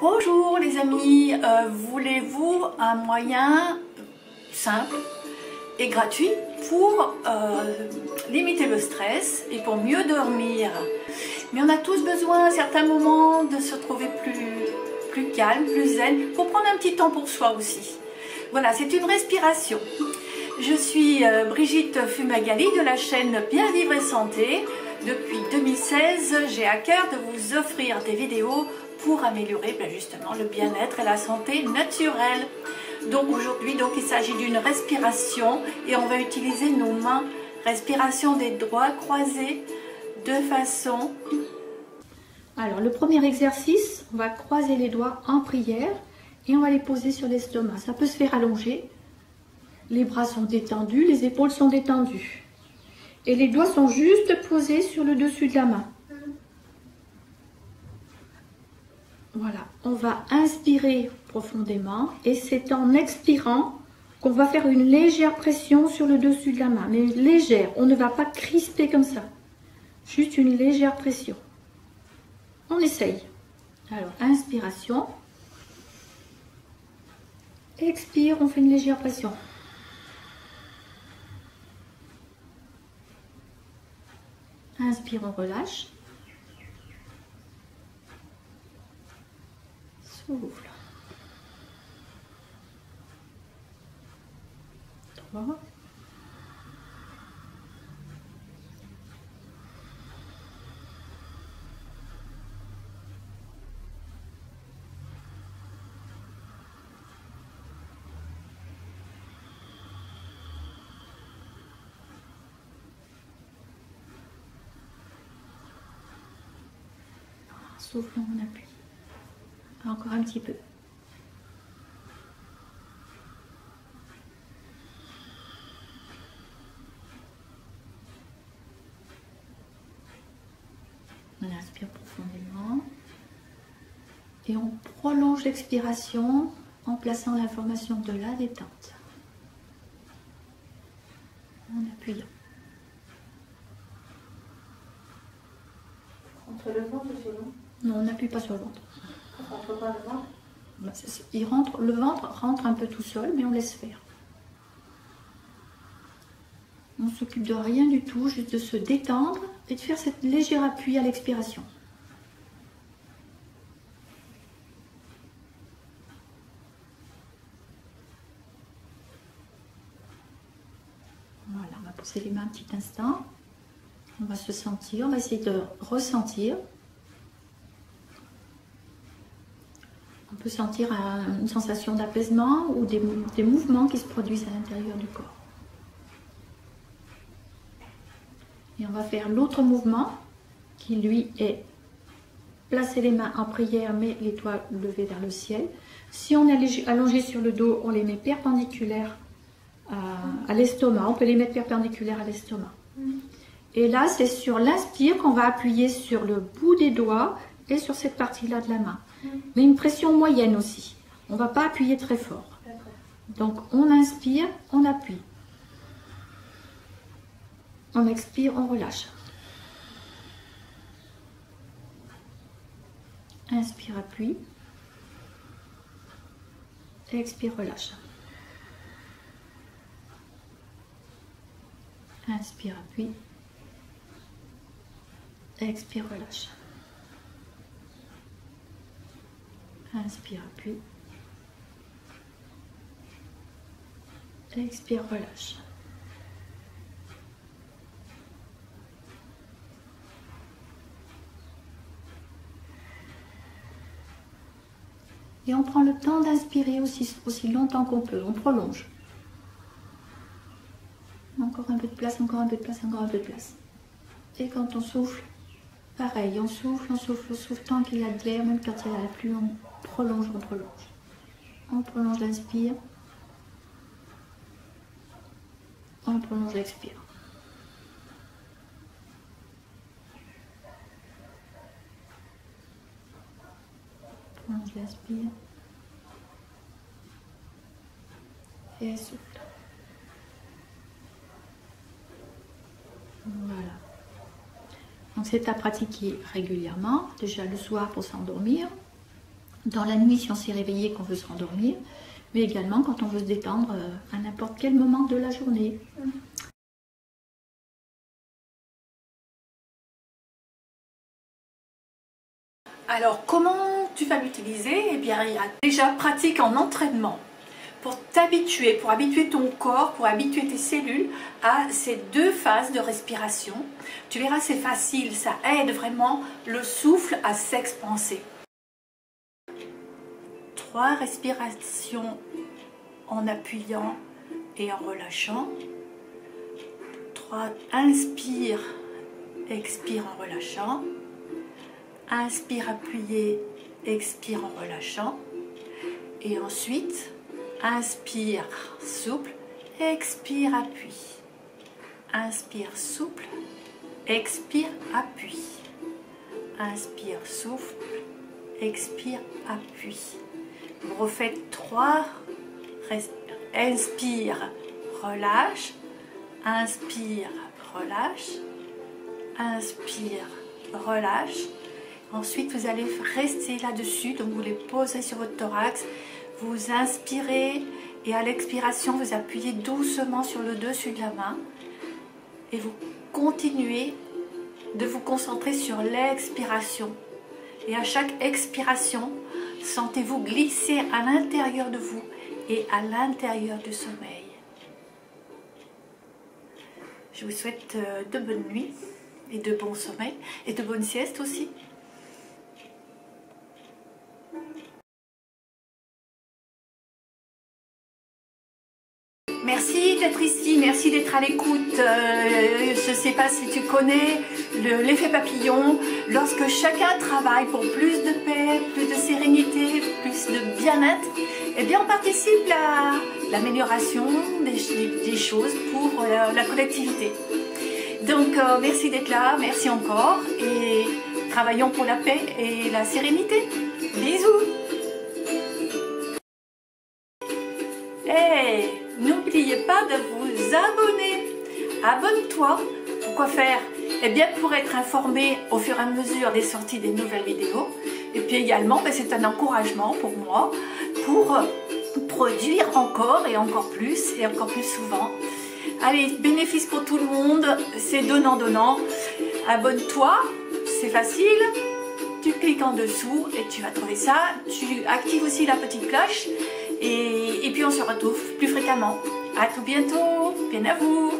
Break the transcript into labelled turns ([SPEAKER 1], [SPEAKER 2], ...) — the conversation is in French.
[SPEAKER 1] Bonjour les amis, voulez-vous un moyen simple et gratuit pour limiter le stress et pour mieux dormir? Mais on a tous besoin à certains moments de se trouver plus calme, plus zen, pour prendre un petit temps pour soi aussi. Voilà, c'est une respiration. Je suis Brigitte Fumagalli de la chaîne Bien Vivre et Santé. Depuis 2016, j'ai à cœur de vous offrir des vidéos pour améliorer justement le bien-être et la santé naturelle. Donc aujourd'hui, il s'agit d'une respiration et on va utiliser nos mains. Respiration des doigts croisés de façon... Alors le premier exercice, on va croiser les doigts en prière et on va les poser sur l'estomac. Ça peut se faire allonger. Les bras sont détendus, les épaules sont détendues. Et les doigts sont juste posés sur le dessus de la main. Voilà, on va inspirer profondément et c'est en expirant qu'on va faire une légère pression sur le dessus de la main. Mais légère, on ne va pas crisper comme ça. Juste une légère pression. On essaye. Alors, inspiration. Expire, on fait une légère pression. Inspire, on relâche. Souffle. 3. Souffle, on appuie. Encore un petit peu. On inspire profondément. Et on prolonge l'expiration en plaçant l'information de la détente. En appuyant.
[SPEAKER 2] Entre le ventre ou sur le ventre?
[SPEAKER 1] Non, on n'appuie pas sur le ventre.
[SPEAKER 2] On rentre pas le ventre?
[SPEAKER 1] Le ventre rentre un peu tout seul, mais on laisse faire. On ne s'occupe de rien du tout, juste de se détendre et de faire cette légère appui à l'expiration. Voilà, on va poser les mains un petit instant. On va se sentir, on va essayer de ressentir. On peut sentir une sensation d'apaisement ou des mouvements qui se produisent à l'intérieur du corps. Et on va faire l'autre mouvement qui lui est placer les mains en prière mais les doigts levés vers le ciel. Si on est allongé sur le dos, on les met perpendiculaires à l'estomac. On peut les mettre perpendiculaires à l'estomac. Et là, c'est sur l'inspire qu'on va appuyer sur le bout des doigts et sur cette partie-là de la main. Mais une pression moyenne aussi. On ne va pas appuyer très fort. Donc, on inspire, on appuie. On expire, on relâche. Inspire, appuie. Expire, relâche. Inspire, appuie. Expire, relâche. Inspire, appuie. Expire, relâche. Et on prend le temps d'inspirer aussi longtemps qu'on peut. On prolonge. Encore un peu de place, encore un peu de place, encore un peu de place. Et quand on souffle, pareil, on souffle, tant qu'il y a de l'air, même quand il y a la pluie, on prolonge, on prolonge. On prolonge l'inspire. On prolonge l'expire. Prolonge l'inspire. Et souffle. Voilà. Donc c'est à pratiquer régulièrement, déjà le soir pour s'endormir, dans la nuit si on s'est réveillé, qu'on veut se rendormir, mais également quand on veut se détendre à n'importe quel moment de la journée. Alors, comment tu vas l'utiliser? Eh bien, il y a déjà pratique en entraînement pour t'habituer, pour habituer ton corps, pour habituer tes cellules à ces deux phases de respiration. Tu verras, c'est facile, ça aide vraiment le souffle à s'expanser. 3 respirations en appuyant et en relâchant. 3, inspire, expire en relâchant. Inspire, appuyé, expire en relâchant. Et ensuite, inspire, souple, expire, appuie. Inspire, souple, expire, appuie. Inspire, souffle, expire, appuie. Vous refaites 3. Inspire, relâche. Inspire, relâche. Inspire, relâche. Ensuite, vous allez rester là-dessus, donc vous les posez sur votre thorax, vous inspirez et à l'expiration, vous appuyez doucement sur le dessus de la main et vous continuez de vous concentrer sur l'expiration. Et à chaque expiration, sentez-vous glisser à l'intérieur de vous et à l'intérieur du sommeil. Je vous souhaite de bonnes nuits et de bons sommeils et de bonnes siestes aussi. Merci d'être ici, merci d'être à l'écoute. Je ne sais pas si tu connais l'effet papillon. Lorsque chacun travaille pour plus de paix, plus de sérénité, plus de bien-être, eh bien on participe à l'amélioration des choses pour la collectivité. Donc merci d'être là, merci encore et travaillons pour la paix et la sérénité. Bisous. Hey, n'oubliez pas de vous abonner. Abonne-toi. Pourquoi faire? Eh bien pour être informé au fur et à mesure des sorties des nouvelles vidéos. Et puis également, c'est un encouragement pour moi pour produire encore et encore plus souvent. Allez, bénéfice pour tout le monde, c'est donnant-donnant. Abonne-toi, c'est facile. Tu cliques en dessous et tu vas trouver ça. Tu actives aussi la petite cloche. Et puis on se retrouve plus fréquemment. À tout bientôt. Bien à vous.